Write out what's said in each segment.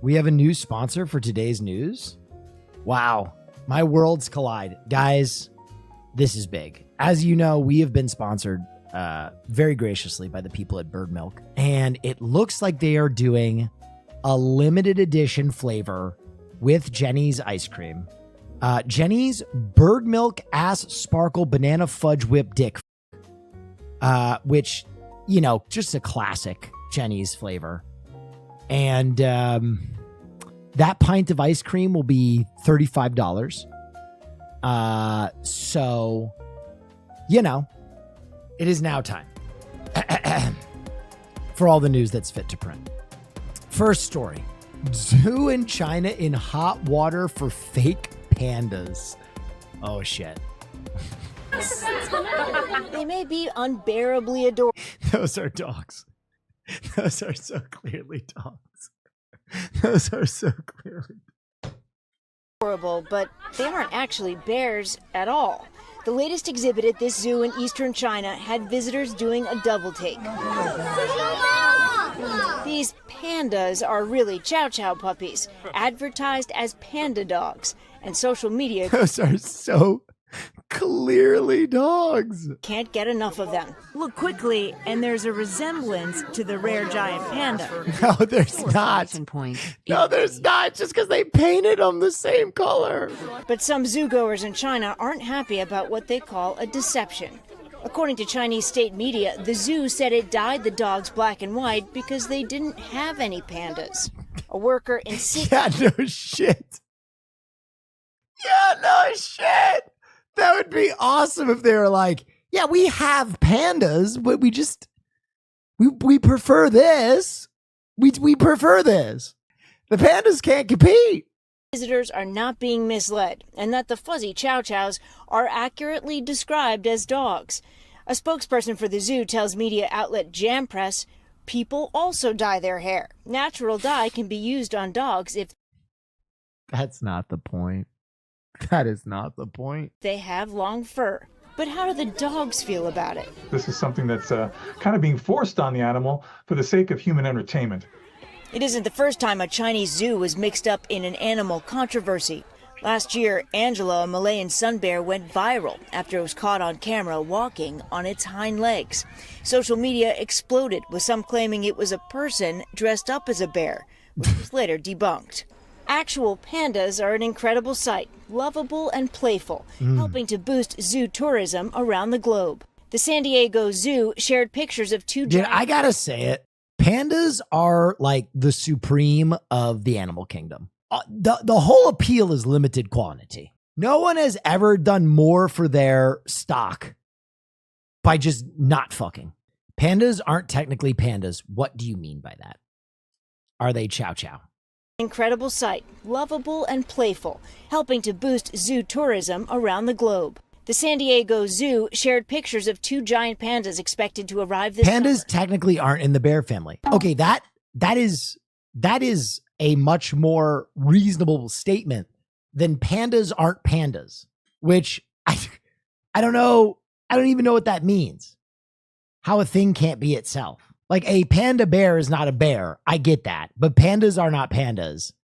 We have a new sponsor for today's news. Wow. My worlds collide. Guys, this is big. As you know, we have been sponsored very graciously by the people at Bird Milk. And it looks like they are doing a limited edition flavor with Jenny's ice cream. Jenny's Bird Milk Ass Sparkle Banana Fudge Whip Dick. Which, you know, just a classic Jenny's flavor. And that pint of ice cream will be $35. So, you know, it is now time for all the news that's fit to print. First story. Zoo in China in hot water for fake pandas. Oh, shit. They may be unbearably adorable. Those are dogs. Those are so clearly dogs. Those are so clearly but they aren't actually bears at all. The latest exhibit at this zoo in eastern China had visitors doing a double take. These pandas are really chow chow puppies, advertised as panda dogs, and social media those are so clearly dogs. Can't get enough of them. Look quickly, and there's a resemblance to the rare giant panda. No, there's not. No, there's not, just because they painted them the same color. But some zoogoers in China aren't happy about what they call a deception. According to Chinese state media, the zoo said it dyed the dogs black and white because they didn't have any pandas. A worker insisted... Yeah, no shit. Yeah, no shit. That would be awesome if they were like, yeah, we have pandas, but we just, we prefer this. We prefer this. The pandas can't compete. Visitors are not being misled, and that the fuzzy chow chows are accurately described as dogs. A spokesperson for the zoo tells media outlet Jam Press, people also dye their hair. Natural dye can be used on dogs if... That's not the point. That is not the point. They have long fur. But how do the dogs feel about it? This is something that's kind of being forced on the animal for the sake of human entertainment. It isn't the first time a Chinese zoo was mixed up in an animal controversy. Last year, Angela, a Malayan sun bear, went viral after it was caught on camera walking on its hind legs. Social media exploded, with some claiming it was a person dressed up as a bear, which was later debunked. Actual pandas are an incredible sight, lovable and playful, helping to boost zoo tourism around the globe. The San Diego Zoo shared pictures of two... Dude, I gotta say it. Pandas are like the supreme of the animal kingdom. The whole appeal is limited quantity. No one has ever done more for their stock by just not fucking. Pandas aren't technically pandas. What do you mean by that? Are they chow chow? Incredible sight, lovable and playful, helping to boost zoo tourism around the globe. The San Diego Zoo shared pictures of two giant pandas expected to arrive this Pandas summer. Technically aren't in the bear family. Okay, that is a much more reasonable statement than pandas aren't pandas, which I don't know. I don't even know what that means. How a thing can't be itself. Like a panda bear is not a bear. I get that. But pandas are not pandas.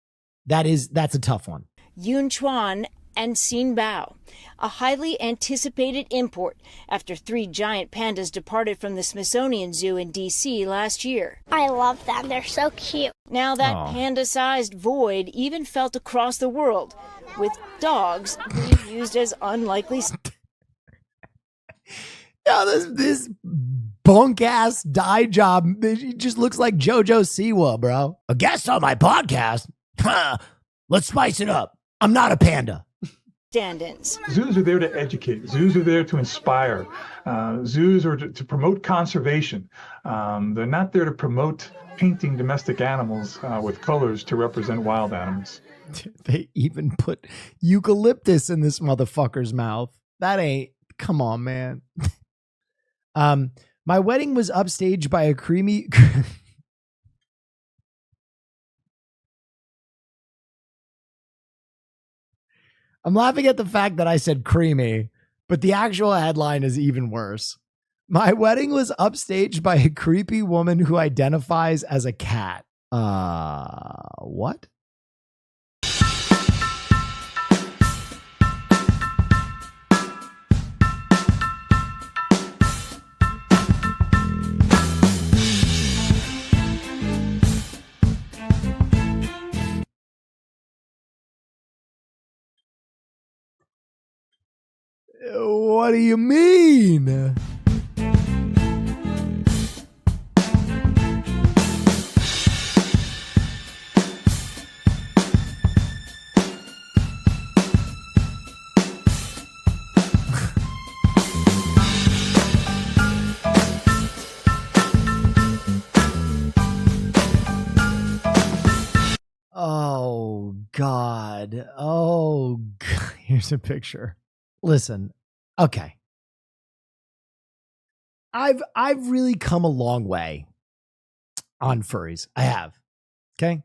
That's a tough one. Yun Chuan and Xin Bao, a highly anticipated import after three giant pandas departed from the Smithsonian Zoo in D.C. last year. I love them. They're so cute. Now that panda-sized void even felt across the world, with dogs being used as unlikely... Yeah, this bunk ass dye job, it just looks like JoJo Siwa, bro. A guest on my podcast? Let's spice it up. I'm not a panda. Stand-ins. Zoos are there to educate. Zoos are there to inspire. Zoos are to promote conservation. They're not there to promote painting domestic animals with colors to represent wild animals. They even put eucalyptus in this motherfucker's mouth. That ain't... Come on, man. My wedding was upstaged by a creamy... I'm laughing at the fact that I said creamy, but the actual headline is even worse. My wedding was upstaged by a creepy woman who identifies as a cat. What? What do you mean? Oh God. Oh God. Here's a picture. Listen. Okay. I've really come a long way on furries. I have. Okay?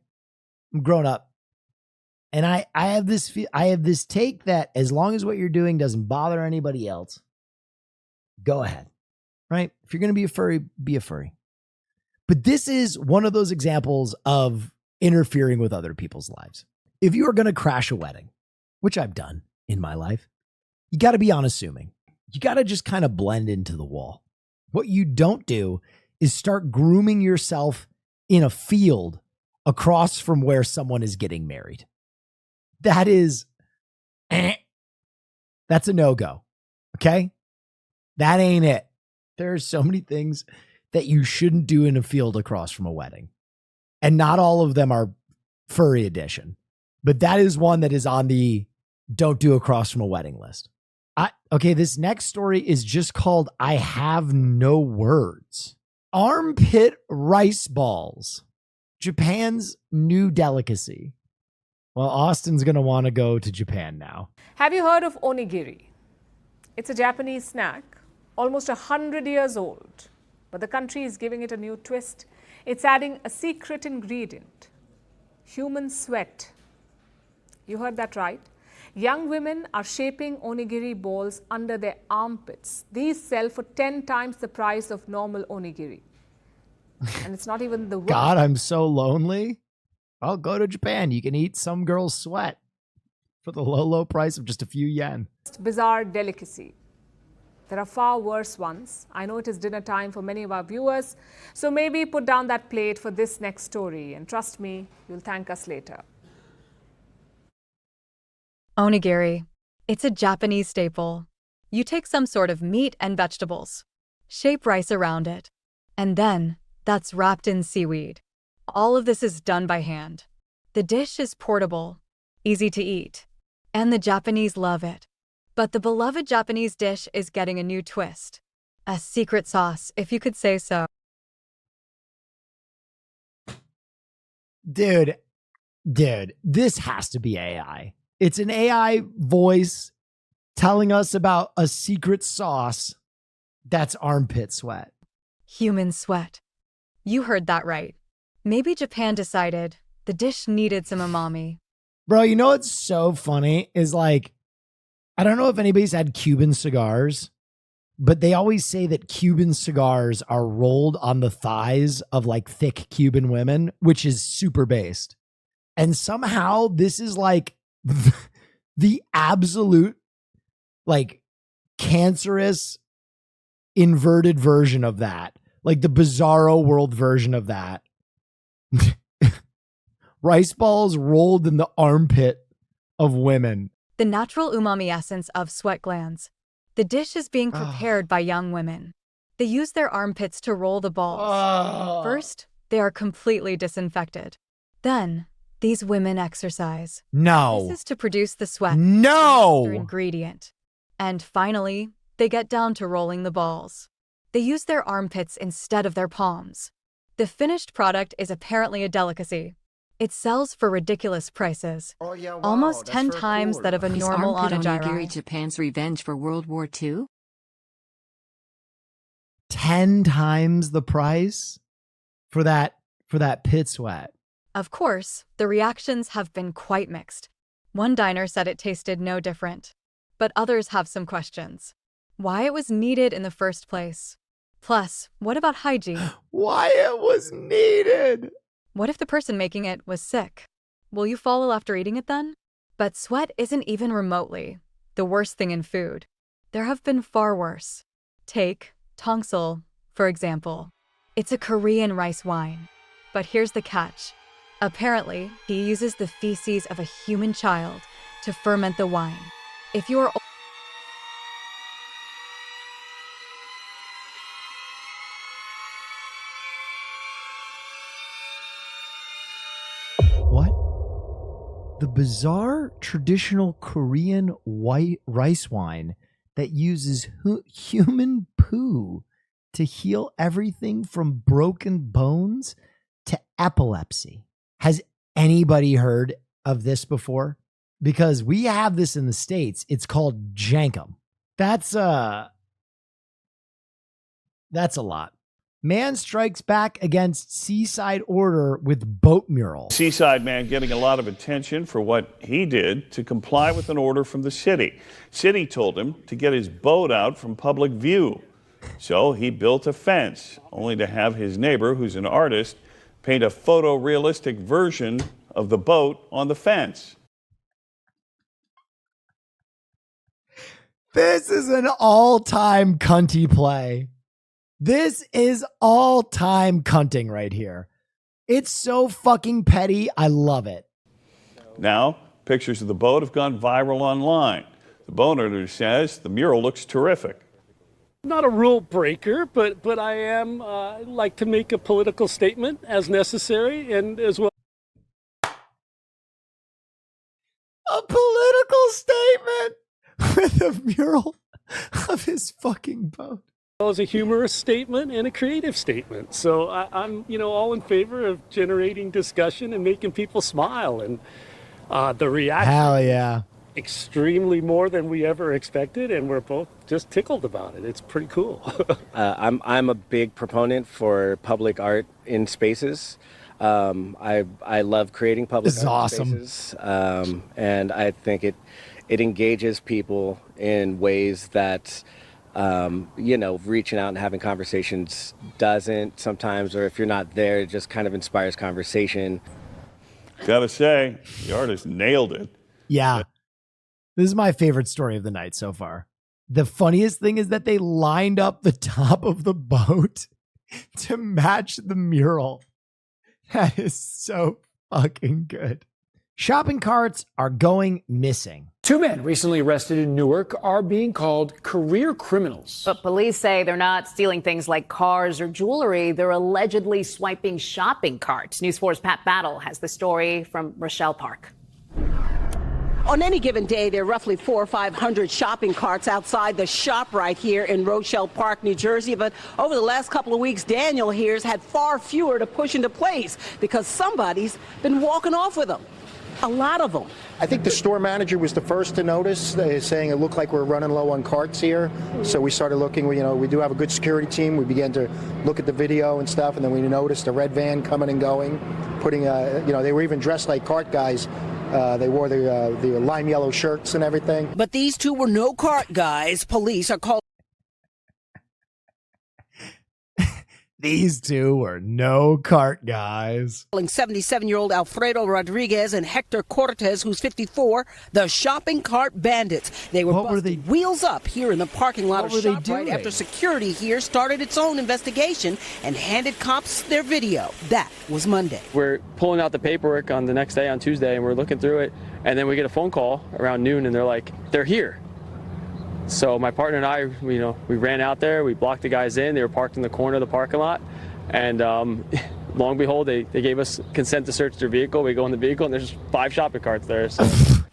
I'm grown up. And I have this take that as long as what you're doing doesn't bother anybody else, go ahead. Right? If you're going to be a furry, be a furry. But this is one of those examples of interfering with other people's lives. If you are going to crash a wedding, which I've done in my life, you got to be unassuming. You got to just kind of blend into the wall. What you don't do is start grooming yourself in a field across from where someone is getting married. That is, that's a no-go. Okay? That ain't it. There are so many things that you shouldn't do in a field across from a wedding. And not all of them are furry edition. But that is one that is on the don't do across from a wedding list. Okay, this next story is just called I Have No Words. Armpit rice balls. Japan's new delicacy. Well, Austin's going to want to go to Japan now. Have you heard of onigiri? It's a Japanese snack, almost 100 years old. But the country is giving it a new twist. It's adding a secret ingredient, human sweat. You heard that right. Young women are shaping onigiri balls under their armpits. These sell for 10 times the price of normal onigiri. And it's not even the worst. God, I'm so lonely. I'll go to Japan. You can eat some girl's sweat for the low, low price of just a few yen. Bizarre delicacy. There are far worse ones. I know it is dinner time for many of our viewers, so maybe put down that plate for this next story. And trust me, you'll thank us later. Onigiri. It's a Japanese staple. You take some sort of meat and vegetables, shape rice around it, and then that's wrapped in seaweed. All of this is done by hand. The dish is portable, easy to eat, and the Japanese love it. But the beloved Japanese dish is getting a new twist. A secret sauce, if you could say so. Dude, this has to be AI. It's an AI voice telling us about a secret sauce that's armpit sweat. Human sweat. You heard that right. Maybe Japan decided the dish needed some umami. Bro, you know what's so funny is like, I don't know if anybody's had Cuban cigars, but they always say that Cuban cigars are rolled on the thighs of like thick Cuban women, which is super based. And somehow this is like the absolute like cancerous inverted version of that. Like the bizarro world version of that. Rice balls rolled in the armpit of women. The natural umami essence of sweat glands. The dish is being prepared by young women. They use their armpits to roll the balls. First, they are completely disinfected. Then, these women exercise. No. This is to produce the sweat. No. Their ingredient. And finally, they get down to rolling the balls. They use their armpits instead of their palms. The finished product is apparently a delicacy. It sells for ridiculous prices. Oh, yeah, wow. Almost That's 10 very times cool. that of a Is normal armpit onigiri onigiri. Japan's revenge for World War II? 10 times the price for that pit sweat. Of course, the reactions have been quite mixed. One diner said it tasted no different, but others have some questions. Why it was needed in the first place? Plus, what about hygiene? Why it was needed? What if the person making it was sick? Will you follow after eating it then? But sweat isn't even remotely the worst thing in food. There have been far worse. Take tongsul, for example. It's a Korean rice wine. But here's the catch. Apparently, he uses the feces of a human child to ferment the wine. If you're What? The bizarre traditional Korean white rice wine that uses human poo to heal everything from broken bones to epilepsy. Has anybody heard of this before? Because we have this in the States. It's called Jankum. That's a lot. Man strikes back against Seaside order with boat mural. Seaside man getting a lot of attention for what he did to comply with an order from the city. City told him to get his boat out from public view. So he built a fence, only to have his neighbor, who's an artist, paint a photorealistic version of the boat on the fence. This is an all-time cunty play. This is all-time cunting right here. It's so fucking petty. I love it. Now, pictures of the boat have gone viral online. The boat owner says the mural looks terrific. Not a rule breaker, but I am like to make a political statement as necessary and as well. A political statement with a mural of his fucking boat. As a humorous statement and a creative statement. So I'm, all in favor of generating discussion and making people smile. And the reaction, hell yeah, extremely more than we ever expected, and we're both just tickled about it. It's pretty cool. I'm a big proponent for public art in spaces. I love creating public this is art awesome. Spaces, and I think it engages people in ways that reaching out and having conversations doesn't sometimes, or if you're not there, it just kind of inspires conversation. Gotta say, the artist nailed it. Yeah. This is my favorite story of the night so far. The funniest thing is that they lined up the top of the boat to match the mural. That is so fucking good. Shopping carts are going missing. 2 men recently arrested in Newark are being called career criminals. But police say they're not stealing things like cars or jewelry. They're allegedly swiping shopping carts. News 4's Pat Battle has the story from Rochelle Park. On any given day, there are roughly 400 or 500 shopping carts outside the shop right here in Rochelle Park, New Jersey. But over the last couple of weeks, Daniel here's had far fewer to push into place because somebody's been walking off with them. A lot of them. I think the store manager was the first to notice, saying it looked like we're running low on carts here. So we started looking. We do have a good security team. We began to look at the video and stuff, and then we noticed a red van coming and going, putting, they were even dressed like cart guys. They wore the lime yellow shirts and everything. But these two were no cart guys. Police are calling. These two were no cart guys. 77-year-old Alfredo Rodriguez and Hector Cortez, who's 54, the shopping cart bandits. They were busted wheels up here in the parking lot of ShopRite after security here started its own investigation and handed cops their video. That was Monday. We're pulling out the paperwork on the next day, on Tuesday, and we're looking through it, and then we get a phone call around noon, and they're like, they're here. So my partner and I, we ran out there, we blocked the guys in, they were parked in the corner of the parking lot, and lo and behold, they gave us consent to search their vehicle. We go in the vehicle, and there's 5 shopping carts there. So.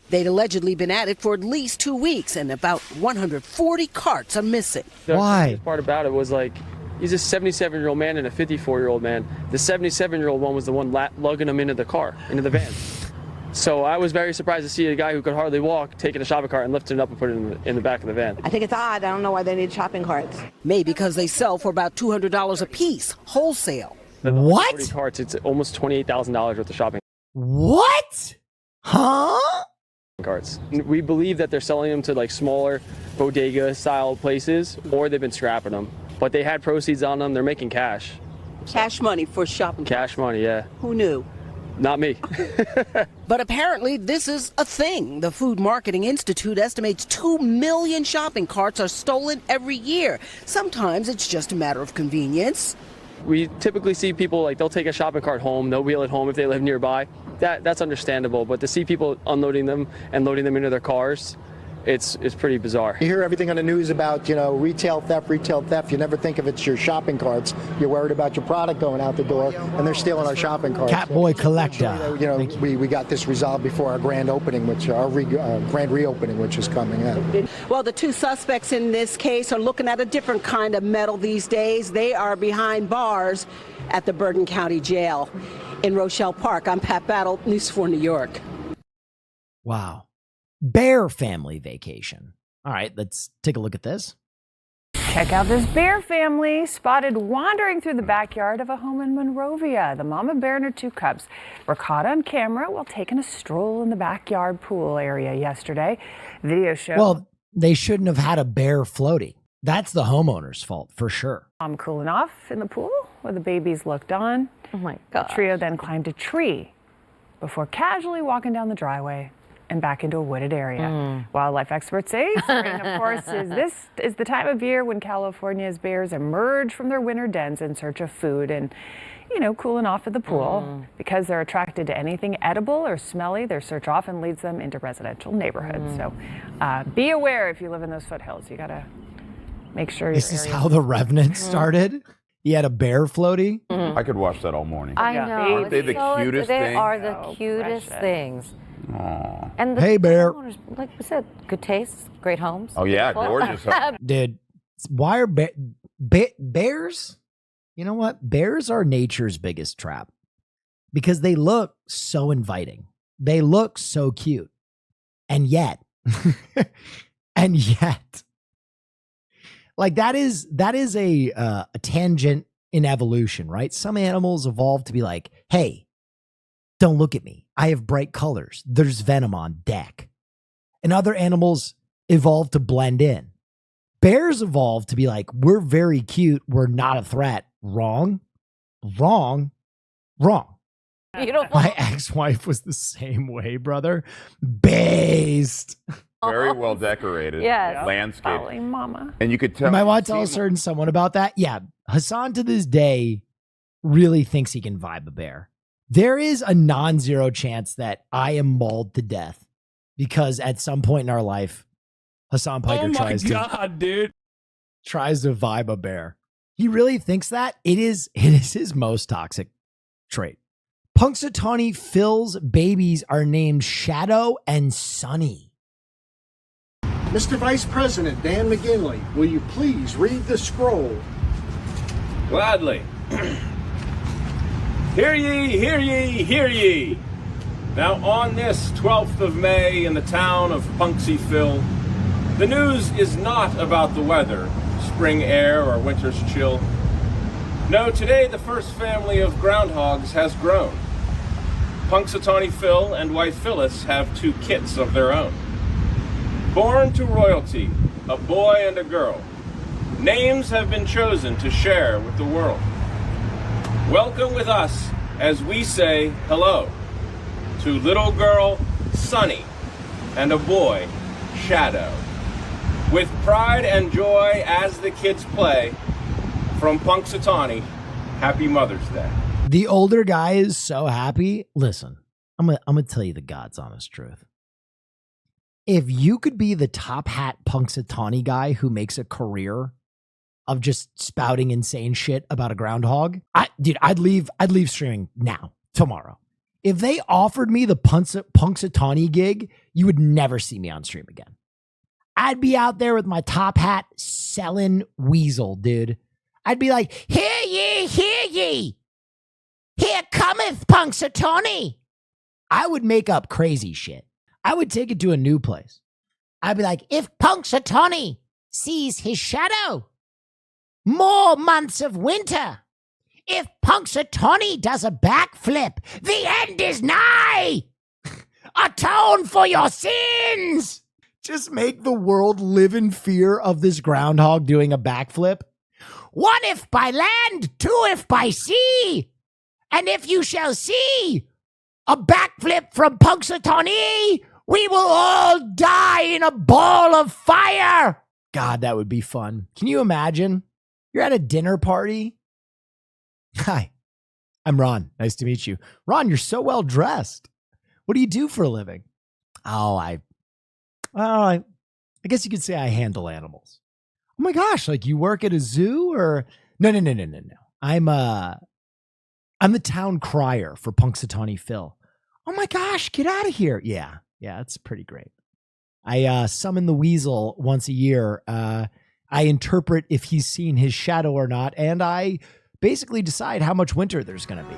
They'd allegedly been at it for at least 2 weeks, and about 140 carts are missing. Why? The part about it was like, he's a 77-year-old man and a 54-year-old man. The 77-year-old one was the one lugging him into the car, into the van. So I was very surprised to see a guy who could hardly walk taking a shopping cart and lifting it up and putting it in the back of the van. I think it's odd. I don't know why they need shopping carts. Maybe because they sell for about $200 a piece, wholesale. What? 40 carts, it's almost $28,000 worth of shopping. What? Huh? Carts. We believe that they're selling them to like smaller bodega style places, or they've been scrapping them. But they had proceeds on them. They're making cash. Cash money for shopping. Cash money, yeah. Who knew? Not me. But apparently this is a thing. The Food Marketing Institute estimates 2 million shopping carts are stolen every year. Sometimes it's just a matter of convenience. We typically see people, like, they'll take a shopping cart home, they'll wheel it home if they live nearby. That's understandable, but to see people unloading them and loading them into their cars, it's pretty bizarre. You hear everything on the news about, retail theft. You never think of it's your shopping carts. You're worried about your product going out the door, and they're stealing our shopping carts. Catboy collector. We got this resolved before our grand opening, grand reopening, which is coming up. Well, the 2 suspects in this case are looking at a different kind of metal these days. They are behind bars at the Bergen County Jail in Rochelle Park. I'm Pat Battle, News 4 New York. Wow. Bear family vacation. All right, let's take a look at this. Check out this bear family spotted wandering through the backyard of a home in Monrovia. The mama bear and her 2 cubs were caught on camera while taking a stroll in the backyard pool area yesterday. Video show. Well, they shouldn't have had a bear floaty. That's the homeowner's fault for sure. I'm cooling off in the pool where the babies looked on. Oh my God. The trio then climbed a tree before casually walking down the driveway and back into a wooded area. Wildlife experts say spring, of course, this is the time of year when California's bears emerge from their winter dens in search of food and, cooling off at the pool. Because they're attracted to anything edible or smelly, their search often leads them into residential neighborhoods. So be aware if you live in those foothills. You got to make sure This is how The Revenant started. He had a bear floaty. I could watch that all morning. I know. Aren't they the cutest They thing? are the cutest things. Aww. And the Hey, bear. homeowners, like we said, good taste, great homes. Oh, yeah, Beautiful. gorgeous. Dude, why are bears? You know what? Bears are nature's biggest trap because they look so inviting. They look so cute. And yet, like that is a tangent in evolution, right? Some animals evolved to be like, hey, don't look at me. I have bright colors. There's venom on deck. And other animals evolved to blend in. Bears evolved to be like, we're very cute. We're not a threat. Wrong. Beautiful. My ex-wife was the same way, brother. Based. Very well decorated. Yes. Landscape. Probably mama. And you could tell. You might want to tell a certain someone about that. Yeah. Hassan to this day really thinks he can vibe a bear. There is a non-zero chance that I am mauled to death because at some point in our life, Hassan Piker tries to vibe a bear. He really thinks that it is his most toxic trait. Punxsutawney Phil's babies are named Shadow and Sunny. Mr. Vice President Dan McGinley, will you please read the scroll? Gladly. Hear ye, hear ye, hear ye. Now on this 12th of May in the town of Punxsy Phil, the news is not about the weather, spring air or winter's chill. No, today the first family of groundhogs has grown. Punxsutawney Phil and wife Phyllis have 2 kits of their own. Born to royalty, a boy and a girl. Names have been chosen to share with the world. Welcome with us as we say hello to little girl Sunny and a boy Shadow. With pride and joy as the kids play, from Punxsutawney, happy Mother's Day. The older guy is so happy. Listen, I'm gonna tell you the God's honest truth. If you could be the top hat Punxsutawney guy who makes a career of just spouting insane shit about a groundhog, I'd leave streaming now, tomorrow. If they offered me the Punxsutawney gig, you would never see me on stream again. I'd be out there with my top hat selling weasel, dude. I'd be like, hear ye, hear ye. Here cometh Punxsutawney. I would make up crazy shit. I would take it to a new place. I'd be like, if Punxsutawney sees his shadow, more months of winter. If Punxsutawney does a backflip, the end is nigh. Atone for your sins. Just make the world live in fear of this groundhog doing a backflip. 1 if by land, 2 if by sea. And if you shall see a backflip from Punxsutawney, we will all die in a ball of fire. God, that would be fun. Can you imagine? You're at a dinner party. Hi, I'm Ron. Nice to meet you. Ron, you're so well dressed. What do you do for a living? Oh, I guess you could say I handle animals. Oh my gosh, like you work at a zoo or no. I'm the town crier for Punxsutawney Phil. Oh my gosh, get out of here. Yeah, it's pretty great. I summon the weasel once a year. I interpret if he's seen his shadow or not, and I basically decide how much winter there's going to be.